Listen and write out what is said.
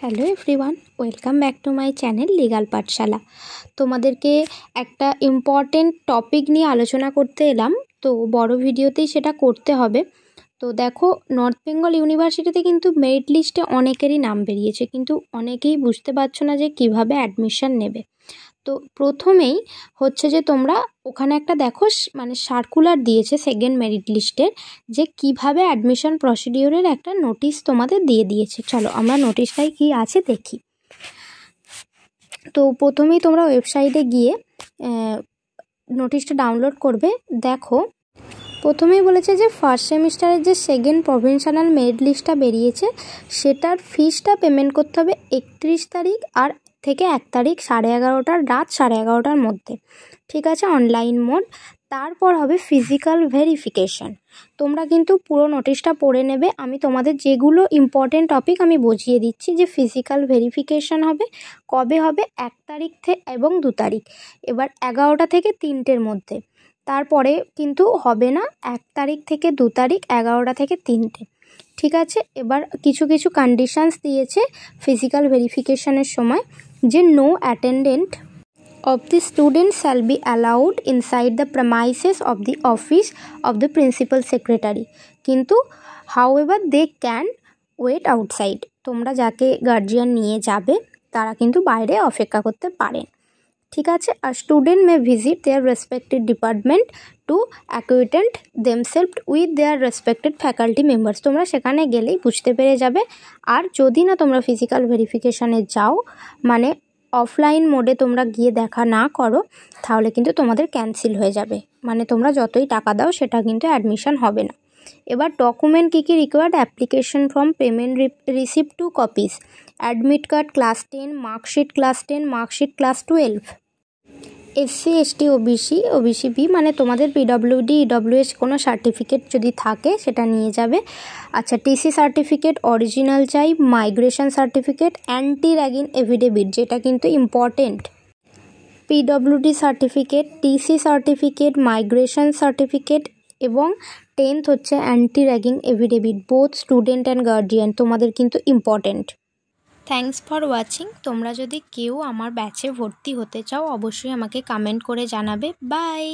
Hello everyone, welcome back to my channel legal পাঠশালা। তোমাদেরকে একটা important topic নিয়ে আলোচনা করতে এলাম, তো বড় ভিডিওতেই সেটা করতে হবে। তো দেখো, নর্থ বেঙ্গল ইউনিভার্সিটিতে কিন্তু মেরিট লিস্টে অনেকেরই নাম বেরিয়েছে, কিন্তু অনেকেই বুঝতে পারছো না যে কিভাবে অ্যাডমিশন নেবে। তো প্রথমেই হচ্ছে যে তোমরা ওখানে একটা দেখো মানে সার্কুলার দিয়েছে সেকেন্ড মেরিট লিস্টের, যে কিভাবে অ্যাডমিশন প্রসিডিওরের একটা নোটিশ তোমাদের দিয়ে দিয়েছে। চলো আমরা নোটিশটাই কি আছে দেখি। তো প্রথমেই তোমরা ওয়েবসাইটে গিয়ে নোটিশটা ডাউনলোড করবে। দেখো, প্রথমেই বলেছে যে ফার্স্ট সেমিস্টারের যে সেকেন্ড প্রভিনশনাল মেরিট লিস্টটা বেরিয়েছে সেটার ফিসটা পেমেন্ট করতে হবে 31 তারিখ আর থেকে 1 তারিখ 11:30 রাত 11:30টার মধ্যে, ঠিক আছে, অনলাইন মোড। তারপর হবে ফিজিক্যাল ভেরিফিকেশান। তোমরা কিন্তু পুরো নোটিশটা পড়ে নেবে, আমি তোমাদের যেগুলো ইম্পর্টেন্ট টপিক আমি বুঝিয়ে দিচ্ছি। যে ফিজিক্যাল ভেরিফিকেশান হবে কবে হবে, 1 তারিখ এবং 2 তারিখ, এবার 11টা থেকে 3টের মধ্যে। তারপরে কিন্তু হবে না 1 তারিখ থেকে 2 তারিখ 11টা থেকে 3টে, ঠিক আছে। এবার কিছু কিছু কন্ডিশনস দিয়েছে ফিজিক্যাল ভেরিফিকেশানের সময়, যে no attendant of the student shall be allowed inside the premises of the office of the principal secretary, কিন্তু however they can wait outside। তোমরা যাকে গার্জিয়ান নিয়ে যাবে তারা কিন্তু বাইরে অপেক্ষা করতে পারেন, ঠিক আছে। আর student may visit their respected department to acquaint themselves with their respected faculty members. তোমরা সেখানে গেলেই বুঝতে পেরে যাবে। আর যদি না তোমরা ফিজিক্যাল ভেরিফিকেশানে যাও, মানে অফলাইন মোডে তোমরা গিয়ে দেখা না করো, তাহলে কিন্তু তোমাদের ক্যান্সেল হয়ে যাবে, মানে তোমরা যতই টাকা দাও সেটা কিন্তু অ্যাডমিশন হবে না। এবার ডকুমেন্ট কী কী required, application form, payment receipt 2 copies, admit card class 10, marksheet class 10, marksheet class 12, SC ST OBC B মানে তোমাদের পিডব্লিউডি ইডব্লিউএস কোনো সার্টিফিকেট যদি থাকে সেটা নিয়ে যাবে। আচ্ছা, টিসি সার্টিফিকেট অরিজিনাল চাই, migration certificate, anti ragging affidavit যেটা কিন্তু important, PWD certificate, TC certificate, migration certificate এবং 10th হচ্ছে anti ragging affidavit, both student and guardian তোমাদের কিন্তু ইম্পর্টেন্ট। Thanks for watching. তোমরা যদি কেউ আমার ব্যাচে ভর্তি হতে চাও অবশ্যই আমাকে কমেন্ট করে জানাবে। বাই।